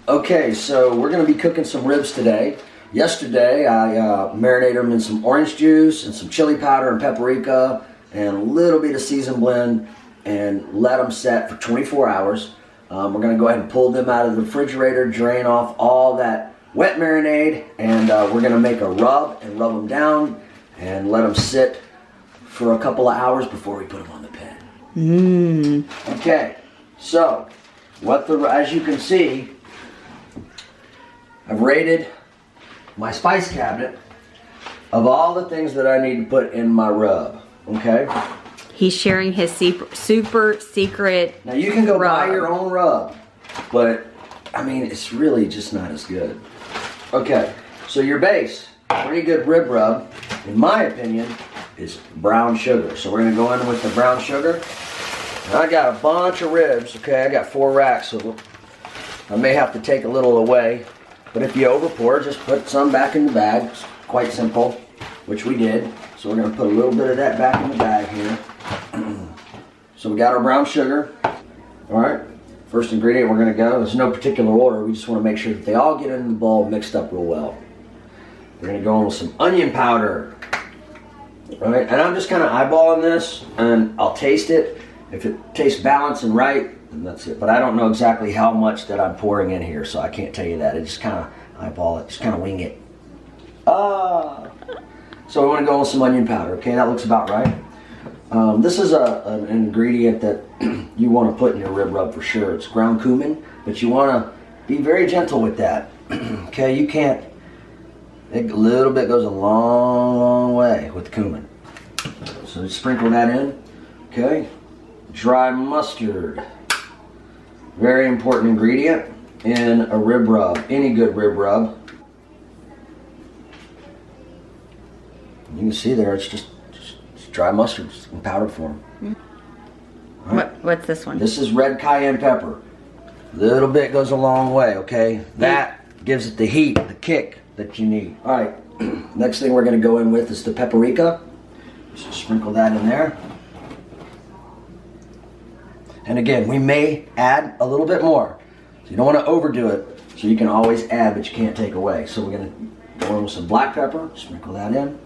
Okay, so we're going to be cooking some ribs today. Yesterday I marinated them in some orange juice and some chili powder and paprika and a little bit of seasoned blend and let them set for 24 hours. We're going to go ahead and pull them out of the refrigerator, drain off all that wet marinade, and we're going to make a rub and rub them down and let them sit for a couple of hours before we put them on the pan. Okay, so as you can see, I've rated my spice cabinet of all the things that I need to put in my rub. Okay? He's sharing his super secret. Now you can go buy your own rub, but I mean it's really just not as good. Okay, so your base, pretty good rib rub, in my opinion, is brown sugar. So we're gonna go in with the brown sugar. And I got a bunch of ribs. Okay, I got 4 racks, so I may have to take a little away. But if you overpour, just put some back in the bag. It's quite simple, which we did. So we're going to put a little bit of that back in the bag here. So we got our brown sugar. All right, first ingredient we're going to go. There's no particular order. We just want to make sure that they all get in the bowl mixed up real well. We're going to go in with some onion powder. All right, and I'm just kind of eyeballing this, and I'll taste it. If it tastes balanced and right, and that's it. But I don't know exactly how much that I'm pouring in here, so I can't tell you that. I just kind of eyeball it, just kind of wing it. So we want to go with some onion powder. Okay, that looks about right. This is an ingredient that you want to put in your rib rub for sure. It's ground cumin, but you want to be very gentle with that. Okay, you can't. A little bit goes a long, long way with cumin. So just sprinkle that in. Okay, dry mustard. Very important ingredient in a rib rub, any good rib rub. You can see there, it's just dry mustard in powdered form. Right. What's this one? This is red cayenne pepper. Little bit goes a long way, okay? That gives it the heat, the kick that you need. All right, next thing we're gonna go in with is the paprika. Just sprinkle that in there. And again, we may add a little bit more. So you don't want to overdo it. So you can always add, but you can't take away. So we're going to go in with some black pepper. Sprinkle that in.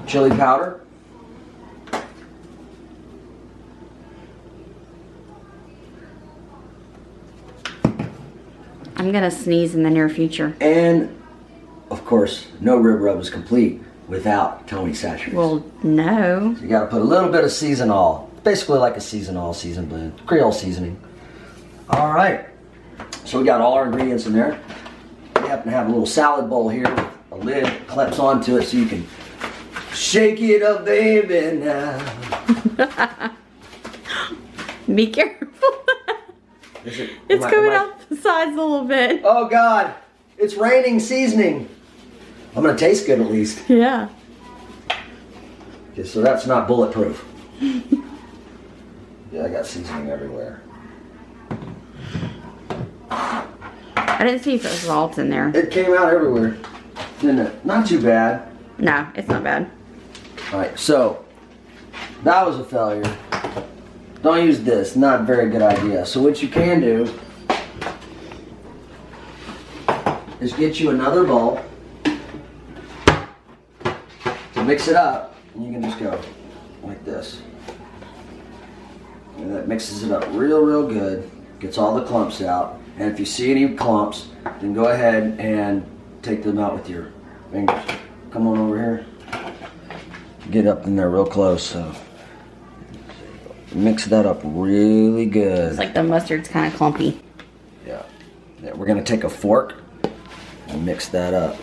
Chili powder. I'm going to sneeze in the near future. And, of course, no rib rub is complete without Tony Saturates. Well, no. So you got to put a little bit of seasonal, basically like a seasonal seasoned blend, Creole seasoning. All right, so we got all our ingredients in there. We happen to have a little salad bowl here, a lid clips onto it so you can shake it up, baby, now. Be careful. It's coming out the sides a little bit. Oh God, it's raining seasoning. I'm gonna taste good at least. Yeah. Okay, so that's not bulletproof. Yeah, I got seasoning everywhere. I didn't see if it was salt in there. It came out everywhere, didn't it? Not too bad. No, it's not bad. All right, so that was a failure. Don't use this, not a very good idea. So what you can do is get you another bowl. Mix it up, and you can just go like this. And that mixes it up real good, gets all the clumps out. And if you see any clumps, then go ahead and take them out with your fingers. Come on over here. Get up in there real close. So mix that up really good. It's like the mustard's kind of clumpy. Yeah. We're going to take a fork and mix that up.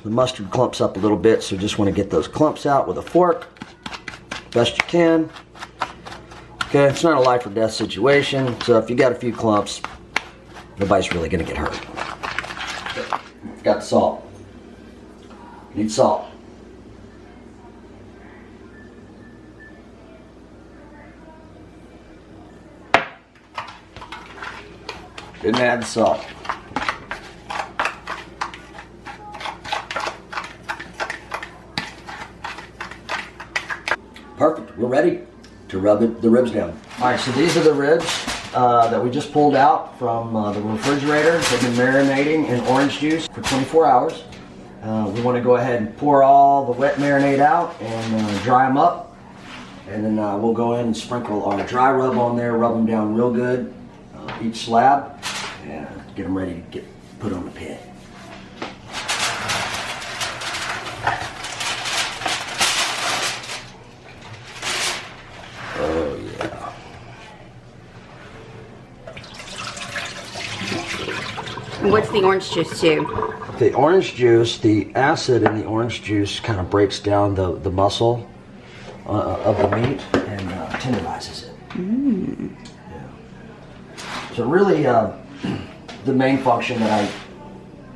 The mustard clumps up a little bit, so you just want to get those clumps out with a fork best you can. Okay, it's not a life or death situation, so if you got a few clumps, nobody's really going to get hurt. Got salt. Need salt. Didn't add the salt. Perfect. We're ready to rub the ribs down. All right, so these are the ribs that we just pulled out from the refrigerator. They've been marinating in orange juice for 24 hours. We want to go ahead and pour all the wet marinade out and dry them up. And then we'll go in and sprinkle our dry rub on there, rub them down real good, each slab, and get them ready to get put on the pit. Oh yeah. What's the orange juice do? The orange juice, the acid in the orange juice kind of breaks down the muscle of the meat and tenderizes it. Mm. Yeah. So really, the main function that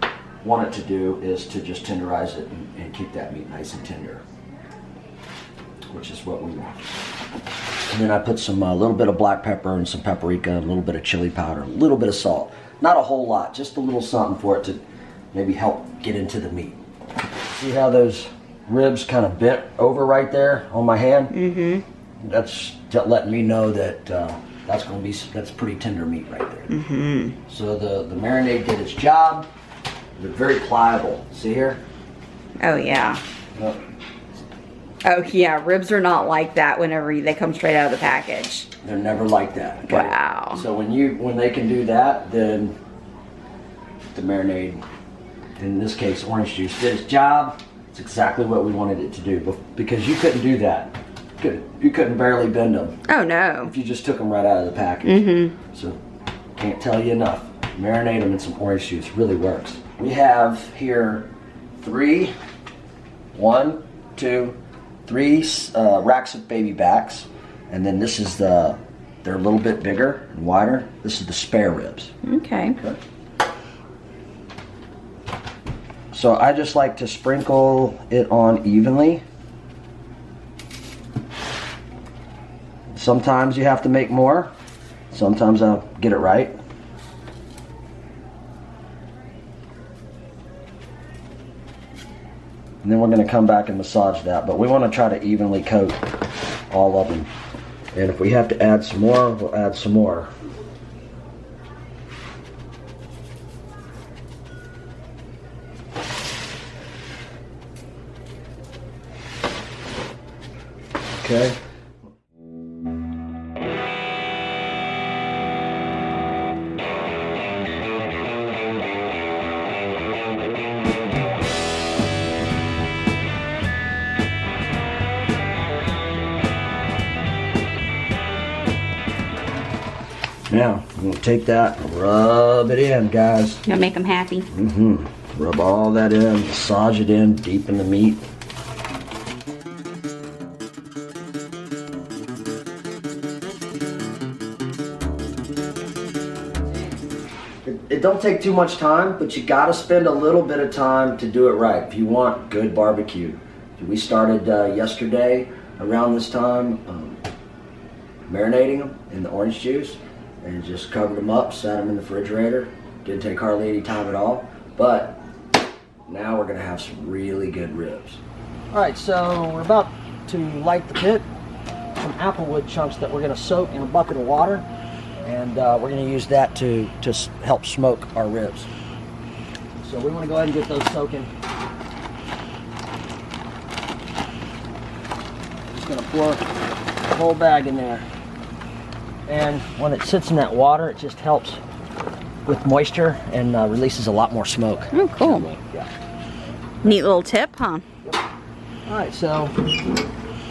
I want it to do is to just tenderize it and keep that meat nice and tender, which is what we want. And then I put some a little bit of black pepper and some paprika, a little bit of chili powder, a little bit of salt. Not a whole lot, just a little something for it to maybe help get into the meat. See how those ribs kind of bent over right there on my hand? Mm-hmm. That's letting me know that that's pretty tender meat right there. Mm-hmm. So the marinade did its job. They're very pliable. See here? Oh yeah. Oh yeah, ribs are not like that whenever they come straight out of the package. They're never like that. Okay? Wow. So when they can do that, then the marinade, in this case orange juice, did its job. It's exactly what we wanted it to do, because you couldn't do that. You couldn't barely bend them. Oh no. If you just took them right out of the package. Mm-hmm. So can't tell you enough. Marinate them in some orange juice really works. We have here three racks of baby backs, and then this is they're a little bit bigger and wider. This is the spare ribs. Okay. So I just like to sprinkle it on evenly. Sometimes you have to make more. Sometimes I'll get it right. And then we're going to come back and massage that, but we want to try to evenly coat all of them. And if we have to add some more, we'll add some more. Okay. Now, I'm going to take that and rub it in, guys. Gonna make them happy. Mm-hmm. Rub all that in, massage it in deep in the meat. It don't take too much time, but you got to spend a little bit of time to do it right if you want good barbecue. We started yesterday around this time marinating them in the orange juice and just covered them up, sat them in the refrigerator. Didn't take hardly any time at all, but now we're going to have some really good ribs. All right, so we're about to light the pit. Some applewood chunks that we're going to soak in a bucket of water. And we're going to use that to help smoke our ribs. So we want to go ahead and get those soaking. Just going to pour the whole bag in there. And when it sits in that water, it just helps with moisture and releases a lot more smoke. Oh, cool. Yeah. Neat little tip, huh? Yep. All right, so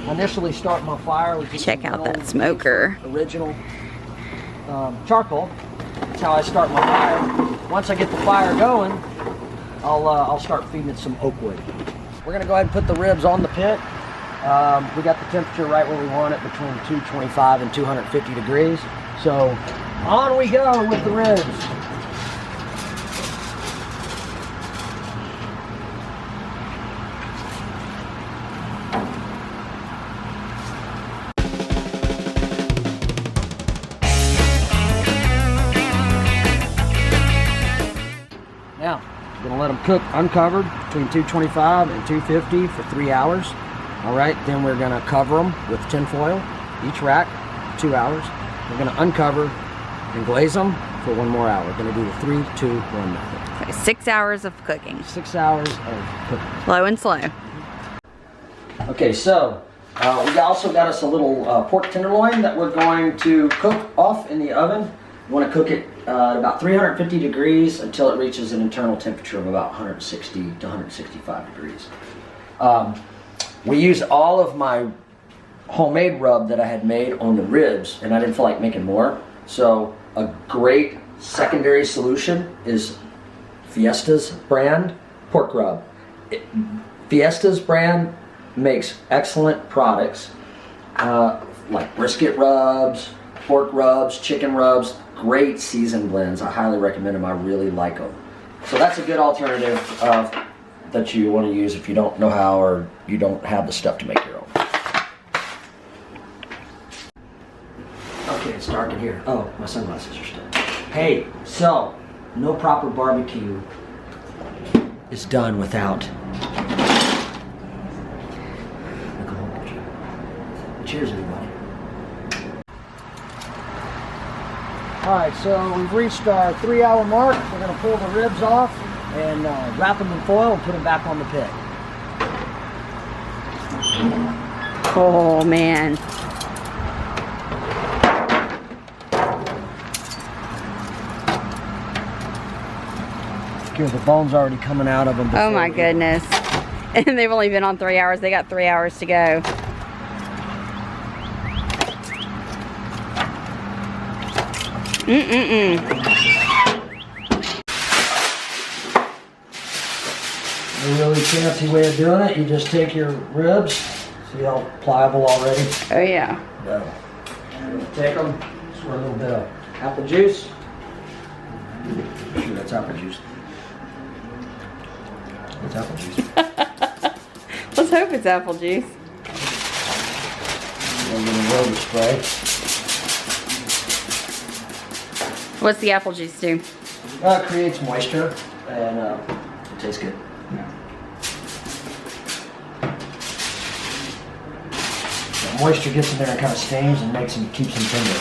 initially start my fire with just check out that smoker. Original charcoal. That's how I start my fire. Once I get the fire going, I'll start feeding it some oak wood. We're gonna go ahead and put the ribs on the pit. We got the temperature right where we want it, between 225 and 250 degrees. So on we go with the ribs. Now, I'm going to let them cook uncovered between 225 and 250 for 3 hours. All right, then we're gonna cover them with tin foil, each rack, 2 hours. We're gonna uncover and glaze them for 1 more hour. We're gonna do the 3, 2, 1 method. So 6 hours of cooking. 6 hours of cooking. Slow and slow. Okay, so we also got us a little pork tenderloin that we're going to cook off in the oven. You want to cook it at about 350 degrees until it reaches an internal temperature of about 160 to 165 degrees. We used all of my homemade rub that I had made on the ribs, and I didn't feel like making more. So a great secondary solution is Fiesta's brand pork rub. Fiesta's brand makes excellent products like brisket rubs, pork rubs, chicken rubs, great seasoned blends. I highly recommend them. I really like them. So that's a good alternative that you want to use if you don't know how or you don't have the stuff to make your own. Okay, it's dark in here. Oh, my sunglasses are still. Hey, so no proper barbecue is done without. Cheers, everybody. All right, so we've reached our 3-hour mark. We're going to pull the ribs off and wrap them in foil and put them back on the pit. Oh, man. Here, the bone's already coming out of them. Oh, my goodness. And they've only been on 3 hours. They got 3 hours to go. A really fancy way of doing it, you just take your ribs, see how pliable already? Oh yeah. Take them, squirt a little bit of apple juice. Sure, that's apple juice. It's apple juice. Let's hope it's apple juice. A little rubber spray. What's the apple juice do? It creates moisture and it tastes good. The moisture gets in there and kind of stains and keeps them tender.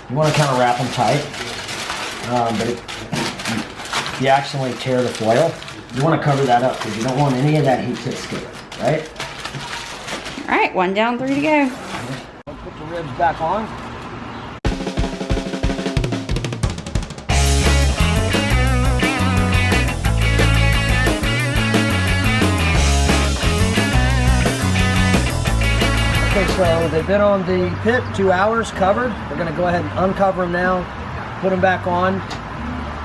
You want to kind of wrap them tight, but if you accidentally tear the foil, you want to cover that up because you don't want any of that heat to escape, right? All right, 1 down, 3 to go. Put the ribs back on. Okay, so they've been on the pit 2 hours covered. We're going to go ahead and uncover them now, put them back on,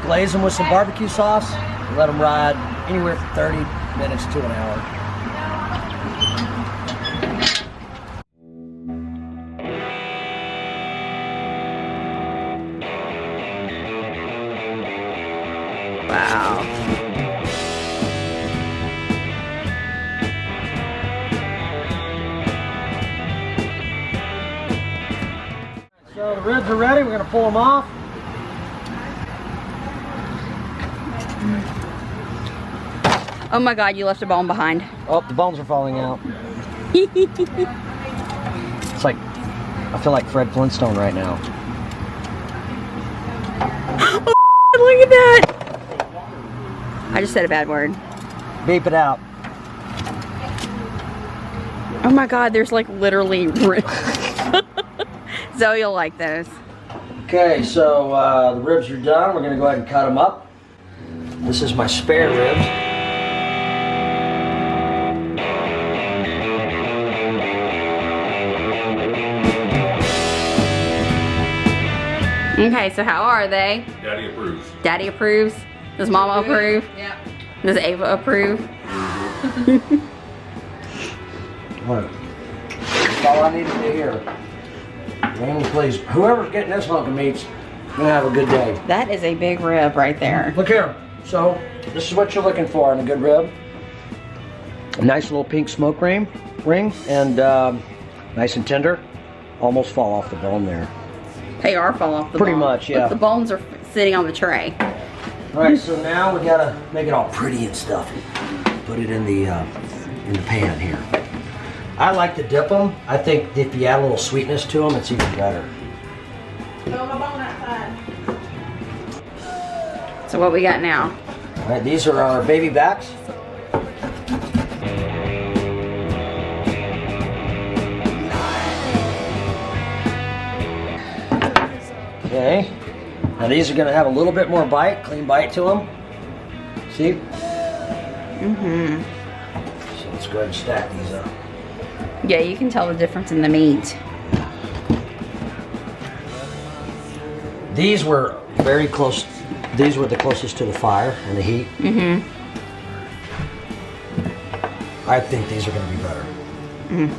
glaze them with some barbecue sauce, and let them ride anywhere from 30 minutes to an hour. Wow. So the ribs are ready. We're going to pull them off. Oh my God, you left a bone behind. Oh, the bones are falling out. It's like, I feel like Fred Flintstone right now. Oh, look at that. I just said a bad word. Beep it out. Oh my God, there's like literally Zoe will like those. Okay, so the ribs are done. We're going to go ahead and cut them up. This is my spare ribs. Okay, so how are they? Daddy approves. Daddy approves? Does Mama approve? Yeah. Does Ava approve? What? That's all I need to do here. Man, please, whoever's getting this hunk of meat's gonna have a good day. That is a big rib right there. Look here. So, this is what you're looking for in a good rib. A nice little pink smoke ring, and nice and tender. Almost fall off the bone there. They are fall off the Pretty bone. much, yeah. Look, the bones are sitting on the tray. All right, so now we gotta make it all pretty and stuff. Put it in the in the pan here. I like to dip them. I think if you add a little sweetness to them, it's even better. So what we got now? All right, these are our baby backs. Okay, now these are going to have a little bit more bite, clean bite to them. See? Mm-hmm. So let's go ahead and stack these up. Yeah, you can tell the difference in the meat. These were very close. These were the closest to the fire and the heat. Mm-hmm. I think these are going to be better. Mm.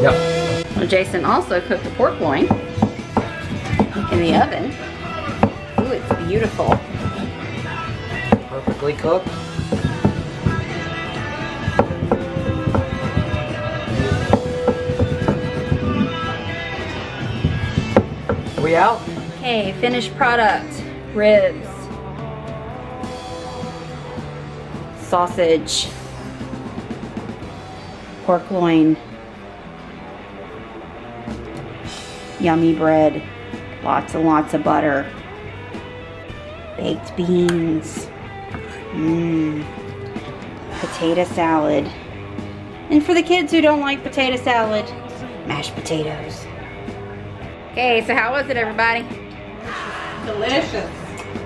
Yep. Well, Jason also cooked the pork loin in the oven. Ooh, it's beautiful. Perfectly cooked. Are we out? Okay, finished product. Ribs. Sausage. Pork loin. Yummy bread. Lots and lots of butter. Baked beans. Potato salad. And for the kids who don't like potato salad, mashed potatoes. Okay, so how was it, everybody? Delicious.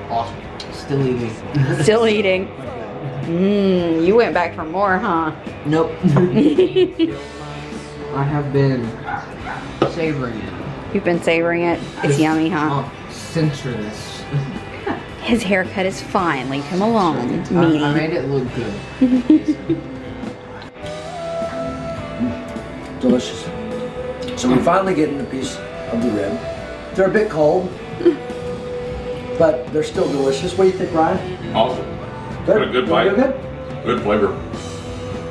Awesome. Still eating. Still eating. You went back for more, huh? Nope. I have been savoring it. You've been savoring it. It's yummy, huh? Sensuous. His haircut is fine. Leave him alone. I Meaty. made it look good. Delicious. So we're finally getting a piece of the rib. They're a bit cold, but they're still delicious. What do you think, Ryan? Awesome. Good. Got a good bite. Good? Good flavor.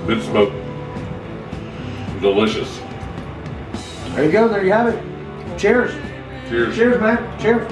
Good smoke. Delicious. There you go. There you have it. Cheers. Cheers. Cheers, man. Cheers.